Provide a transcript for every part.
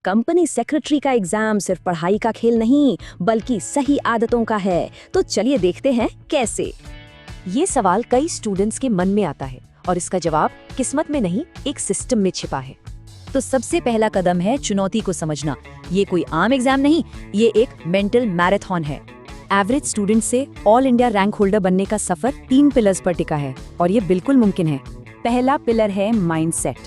Company secretary का exam सिर्फ पढ़ाई का खेल नहीं बल्कि सही आदतों का है। तो चलिए देखते हैं कैसे। ये सवाल कई स्टूडेंट्स के मन में आता है और इसका जवाब किस्मत में नहीं, एक सिस्टम में छिपा है। तो सबसे पहला कदम है चुनौती को समझना। ये कोई आम एग्जाम नहीं, ये एक मेंटल मैराथन है। एवरेज स्टूडेंट से ऑल इंडिया रैंक होल्डर बनने का सफर 3 पिलर्स पर टिका है और ये बिल्कुल मुमकिन है। पहला पिलर है माइंडसेट,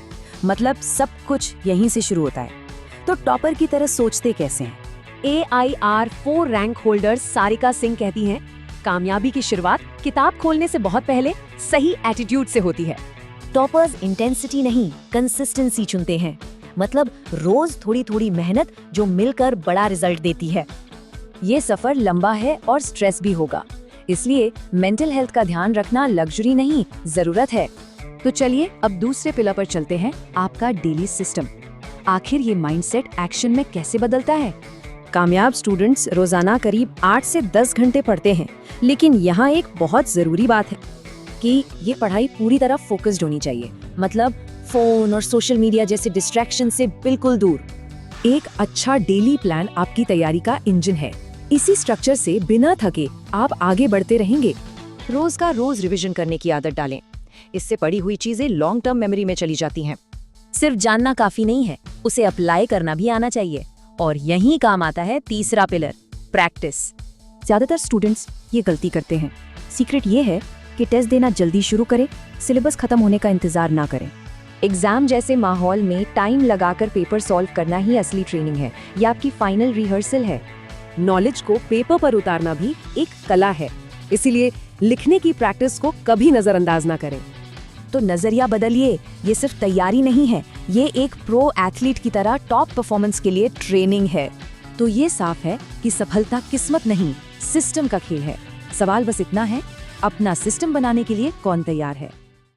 मतलब सब कुछ यहीं से शुरू होता है। तो टॉपर की तरह सोचते कैसे हैं? AIR 4 rank holder Sarika Singh कहती हैं, कामयाबी की शुरुआत किताब खोलने से बहुत पहले सही एटीट्यूड से होती है। टॉपर्स इंटेंसिटी नहीं, कंसिस्टेंसी चुनते हैं, मतलब रोज थोड़ी थोड़ी मेहनत जो मिलकर बड़ा रिजल्ट देती है। ये सफर लंबा है और स्ट्रेस भी होगा, इसलिए मेंटल हेल्थ का ध्यान रखना लग्जरी नहीं, जरूरत है। तो चलिए अब दूसरे पिलर पर चलते हैं, आपका डेली सिस्टम। आखिर ये माइंडसेट एक्शन में कैसे बदलता है? कामयाब स्टूडेंट्स रोजाना करीब 8 से 10 घंटे पढ़ते हैं, लेकिन यहाँ एक बहुत जरूरी बात है कि ये पढ़ाई पूरी तरह फोकस्ड होनी चाहिए, मतलब फोन और सोशल मीडिया जैसे डिस्ट्रैक्शन से बिल्कुल दूर। एक अच्छा डेली प्लान आपकी तैयारी का इंजन है। इसी स्ट्रक्चर से बिना थके आप आगे बढ़ते रहेंगे। रोज का रोज रिवीजन करने की आदत डालें, इससे पढ़ी हुई चीजें लॉन्ग टर्म मेमोरी में चली जाती हैं। सिर्फ जानना काफी नहीं है, उसे अप्लाई करना भी आना चाहिए। और यहीं काम आता है तीसरा पिलर, प्रैक्टिस। ज्यादातर स्टूडेंट्स ये गलती करते हैं। सीक्रेट ये है कि टेस्ट देना जल्दी शुरू करें, सिलेबस खत्म होने का इंतजार ना करें। एग्जाम जैसे माहौल में टाइम लगाकर पेपर सॉल्व करना ही असली ट्रेनिंग है, ये आपकी फाइनल रिहर्सल है। नॉलेज को पेपर पर उतारना भी एक कला है, इसीलिए लिखने की प्रैक्टिस को कभी नजरअंदाज ना करें। तो नजरिया बदलिए, ये सिर्फ तैयारी नहीं है, ये एक प्रो एथलीट की तरह टॉप परफॉर्मेंस के लिए ट्रेनिंग है। तो ये साफ है कि सफलता किस्मत नहीं, सिस्टम का खेल है। सवाल बस इतना है, अपना सिस्टम बनाने के लिए कौन तैयार है?